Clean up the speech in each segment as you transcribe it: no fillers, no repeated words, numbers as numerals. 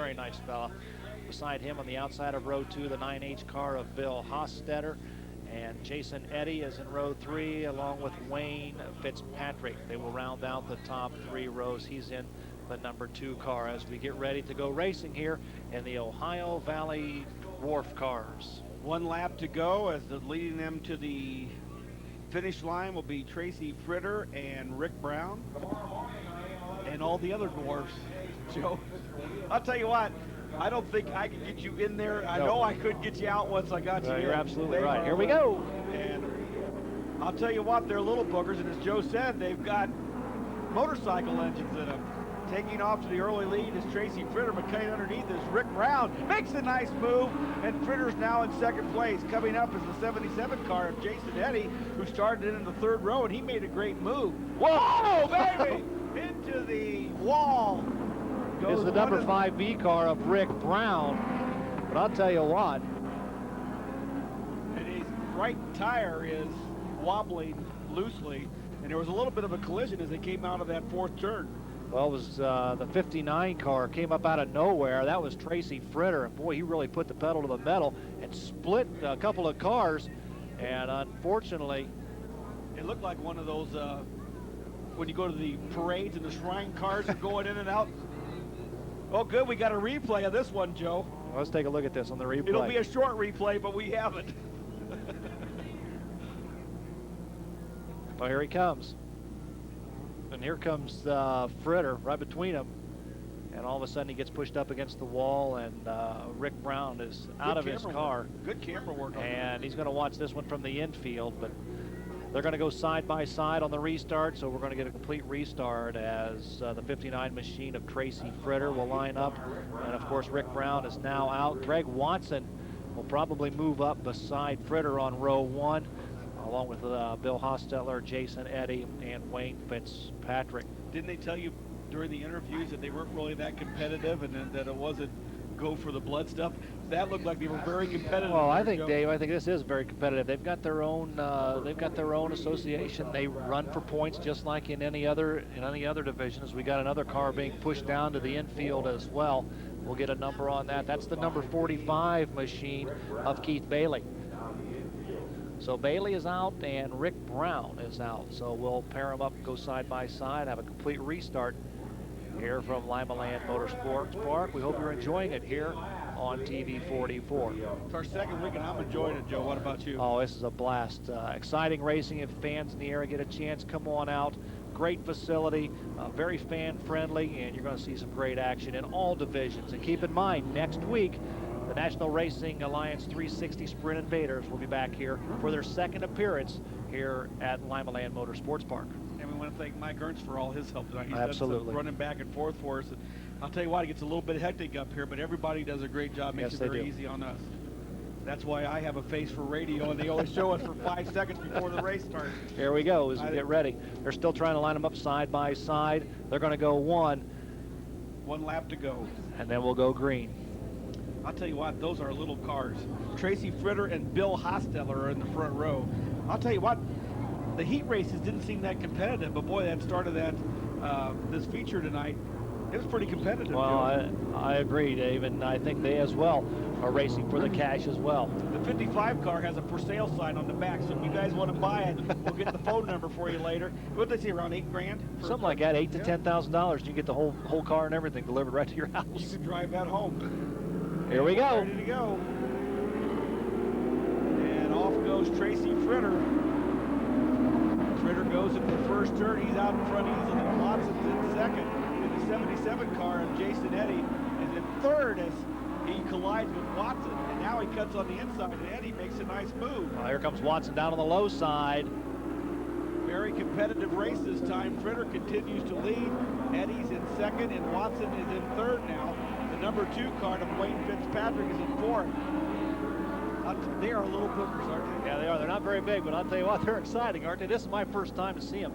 very nice fella. Beside him on the outside of row 2, the 9H car of Bill Hostetter. And Jason Eddy is in row 3 along with Wayne Fitzpatrick. They will round out the top 3 rows. He's in the number 2 car as we get ready to go racing here in the Ohio Valley Wharf cars. 1 lap to go as leading them to the finish line will be Tracy Fritter and Rick Brown and all the other dwarfs. Joe, I'll tell you what, I don't think I could get you in there. I know I could get you out once I got you in. You're absolutely right. Here we go. And I'll tell you what, they're little boogers, and as Joe said, they've got motorcycle engines in them. Taking off to the early lead is Tracy Fritter, but cutting underneath is Rick Brown. Makes a nice move, and Fritter's now in second place. Coming up is the 77 car of Jason Eddy, who started in the 3rd row, and he made a great move. Whoa, baby! Into the wall. Is the number 5B car of Rick Brown. But I'll tell you what. And his right tire is wobbling loosely, and there was a little bit of a collision as they came out of that 4th turn. Well, it was the 59 car came up out of nowhere. That was Tracy Fritter, and boy, he really put the pedal to the metal and split a couple of cars. And unfortunately, it looked like one of those when you go to the parades and the shrine cars are going in and out. Oh, good, we got a replay of this one, Joe. Well, let's take a look at this on the replay. It'll be a short replay, but we have it. Well, here he comes. And here comes Fritter right between them. And all of a sudden he gets pushed up against the wall, and Rick Brown is out of his car. Good camera work on and he's going to watch this one from the infield, but they're going to go side by side on the restart, so we're going to get a complete restart as the 59 machine of Tracy Fritter will line up. And of course, Rick Brown is now out. Greg Watson will probably move up beside Fritter on row 1, along with Bill Hostetler, Jason Eddy, and Wayne Fitzpatrick. Didn't they tell you during the interviews that they weren't really that competitive and that it wasn't go for the blood stuff? That looked like they were very competitive. Well, I think, Dave, I think this is very competitive. They've got their own association. They run for points just like in any other divisions. We got another car being pushed down to the infield as well. We'll get a number on that. That's the number 45 machine of Keith Bailey. So Bailey is out and Rick Brown is out. So we'll pair them up, go side by side, have a complete restart here from Lima Land Motorsports Park. We hope you're enjoying it here on TV 44. It's our 2nd week and I'm enjoying it, Joe. What about you? Oh, this is a blast. Exciting racing. If fans in the area get a chance, come on out. Great facility, very fan friendly, and you're going to see some great action in all divisions. And keep in mind, next week, the National Racing Alliance 360 Sprint Invaders will be back here for their 2nd appearance here at Lima Land Motorsports Park. And we want to thank Mike Ernst for all his help tonight. He's Absolutely. done some running back and forth for us. And I'll tell you what, it gets a little bit hectic up here, but everybody does a great job, makes it very easy on us. That's why I have a face for radio, and they always show us for 5 seconds before the race starts. Here we go as we get ready. They're still trying to line them up side by side. They're going to go 1 lap to go. And then we'll go green. I'll tell you what, those are little cars. Tracy Fritter and Bill Hostetler are in the front row. I'll tell you what, the heat races didn't seem that competitive, but boy, that started this feature tonight. It was pretty competitive. Well, I agree, Dave, and I think they as well are racing for the cash as well. The 55 car has a for sale sign on the back, so if you guys want to buy it, we'll get the phone number for you later. What did they say, around $8 grand? Something like that, $8,000 to $10,000. You get the whole car and everything delivered right to your house. You can drive that home. Here we go. Ready to go. And off goes Tracy Fritter. Fritter goes into the first turn. He's out in front easily. Watson's in second. And the 77 car of Jason Eddy is in third as he collides with Watson. And now he cuts on the inside, and Eddy makes a nice move. Well, here comes Watson down on the low side. Very competitive race this time. Fritter continues to lead. Eddy's in second, and Watson is in third now. The number 2 car of Wayne Fitzpatrick is in fourth. They are little bookers, aren't they? Yeah, they are. They're not very big, but I'll tell you what, they're exciting, aren't they? This is my first time to see them.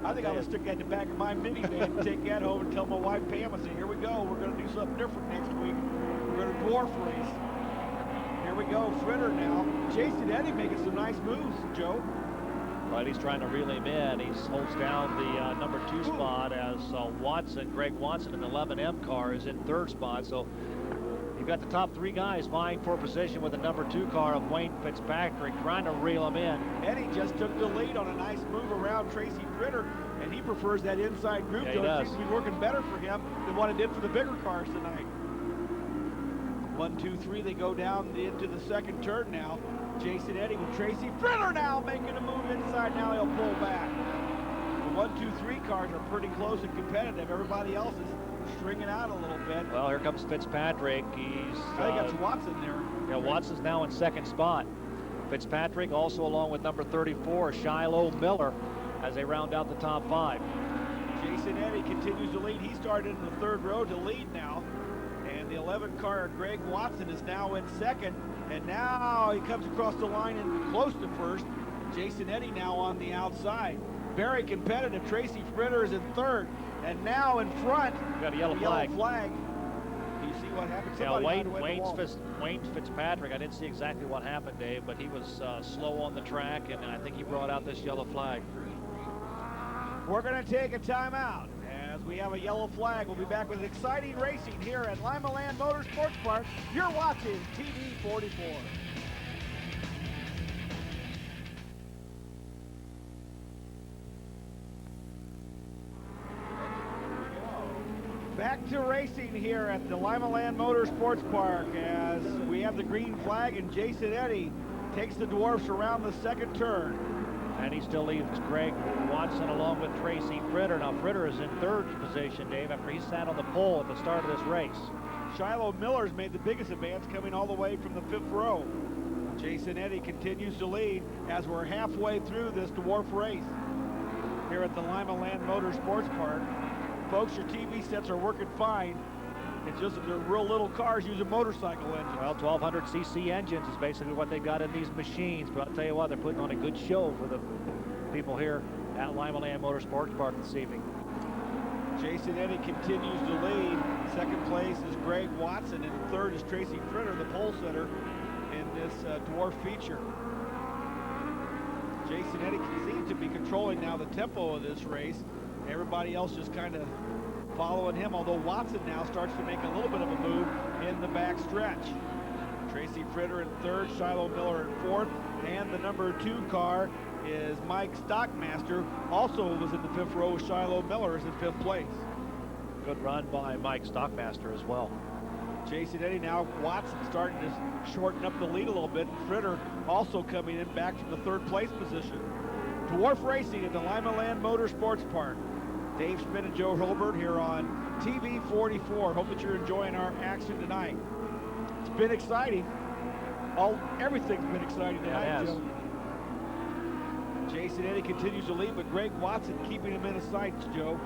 I think I'm going to stick that in the back of my minivan and take that home and tell my wife Pam, I say, here we go. We're going to do something different next week. We're going to dwarf race. Here we go, Fritter now. Jason Eddy making some nice moves, Joe. But he's trying to reel him in. He holds down the number 2 spot as Greg Watson in the 11M car is in 3rd spot. So you've got the top 3 guys vying for position with the number 2 car of Wayne Fitzpatrick trying to reel him in. Eddie just took the lead on a nice move around Tracy Fritter, and he prefers that inside group. Yeah, it seems to be working better for him than what it did for the bigger cars tonight. 1, 2, 3, they go down into the second turn now. Jason Eddy with Tracy Fritter now making a move inside. Now he'll pull back. The 1, 2, 3 cars are pretty close and competitive. Everybody else is stringing out a little bit. Well, here comes Fitzpatrick. I think that's Watson there. Yeah, Watson's now in 2nd spot. Fitzpatrick also along with number 34, Shiloh Miller, as they round out the top 5. Jason Eddy continues to lead. He started in the 3rd row to lead now. And the 11 car, Greg Watson, is now in 2nd. And now he comes across the line and close to 1st. Jason Eddy now on the outside. Very competitive. Tracy Fritter is in 3rd. And now in front, got a yellow flag. Do you see what happened? Yeah, Wayne Fitzpatrick, I didn't see exactly what happened, Dave, but he was slow on the track, and I think he brought out this yellow flag. We're going to take a timeout as we have a yellow flag. We'll be back with exciting racing here at Lima Land Motorsports Park. You're watching TV 44. Back to racing here at the Lima Land Motorsports Park as we have the green flag, and Jason Eddy takes the dwarfs around the 2nd turn. And he still leaves Greg Watson along with Tracy Fritter. Now Fritter is in 3rd position, Dave, after he sat on the pole at the start of this race. Shiloh Miller's made the biggest advance, coming all the way from the 5th row. Jason Eddy continues to lead as we're halfway through this dwarf race here at the Lima Land Motorsports Park. Folks, your TV sets are working fine. It's just that they're real little cars using motorcycle engines. Well, 1,200cc engines is basically what they got in these machines. But I'll tell you what, they're putting on a good show for the people here at Lima Land Motorsports Park this evening. Jason Eddy continues to lead. 2nd place is Greg Watson, and 3rd is Tracy Fritter, the pole sitter in this dwarf feature. Jason Eddy seems to be controlling now the tempo of this race. Everybody else just kind of following him, although Watson now starts to make a little bit of a move in the back stretch. Tracy Fritter in 3rd, Shiloh Miller in 4th, and the number 2 car is Mike Stockmaster, also was in the 5th row. Shiloh Miller is in 5th place. Good run by Mike Stockmaster as well. Jason Eddy now, Watson starting to shorten up the lead a little bit. Fritter also coming in back from the 3rd place position. Dwarf racing at the Lima Land Motorsports Park. Dave Schmidt and Joe Hilbert here on TV 44. Hope that you're enjoying our action tonight. It's been exciting. Everything's been exciting tonight, Joe. Jason Eddy continues to lead, but Greg Watson keeping him in his sights, Joe.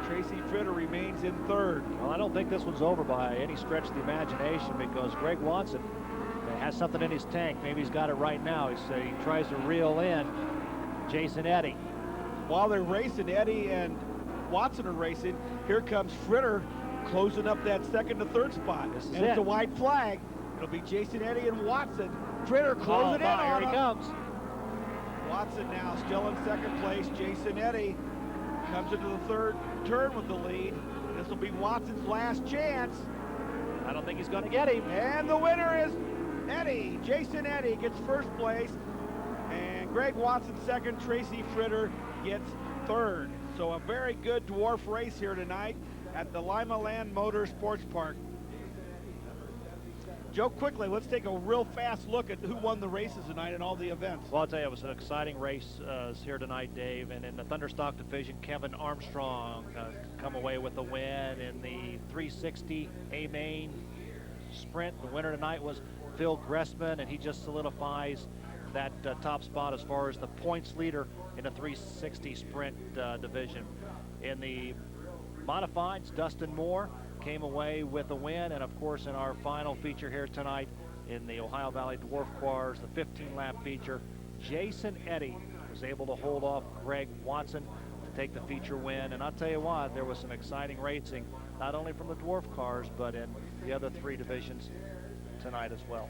Tracy Fritter remains in 3rd. Well, I don't think this one's over by any stretch of the imagination, because Greg Watson has something in his tank. Maybe he's got it right now. He tries to reel in Jason Eddy. While they're racing, Eddy and Watson are racing. Here comes Fritter closing up that 2nd to 3rd spot. And it's a white flag. It'll be Jason Eddy and Watson. Fritter closing in on him. Here he comes. Watson now still in 2nd place. Jason Eddy comes into the 3rd turn with the lead. This will be Watson's last chance. I don't think he's going to get him. And the winner is Eddy. Jason Eddy gets 1st place. And Greg Watson 2nd. Tracy Fritter gets 3rd. So a very good dwarf race here tonight at the Lima Land Motorsports Park. Joe, quickly, let's take a real fast look at who won the races tonight and all the events. Well, I'll tell you, it was an exciting race here tonight, Dave. And in the Thunderstock division, Kevin Armstrong come away with the win. In the 360 A-Main sprint, the winner tonight was Phil Gressman, and he just solidifies that top spot as far as the points leader in the 360 sprint division. In the modifieds, Dustin Moore came away with a win, and of course in our final feature here tonight in the Ohio Valley Dwarf Cars, the 15-lap feature, Jason Eddy was able to hold off Greg Watson to take the feature win. And I'll tell you what, there was some exciting racing, not only from the dwarf cars, but in the other 3 divisions tonight as well.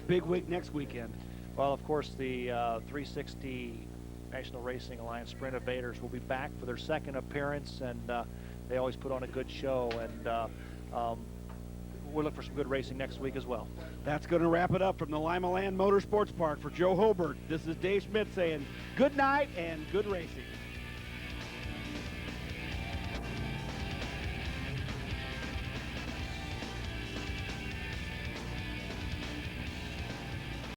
Big week next weekend. Well, of course, the 360 National Racing Alliance Sprint Evaders will be back for their second appearance, and they always put on a good show, and we'll look for some good racing next week as well. That's going to wrap it up from the Lima Land Motorsports Park. For Joe Hobert, this is Dave Schmidt saying good night and good racing.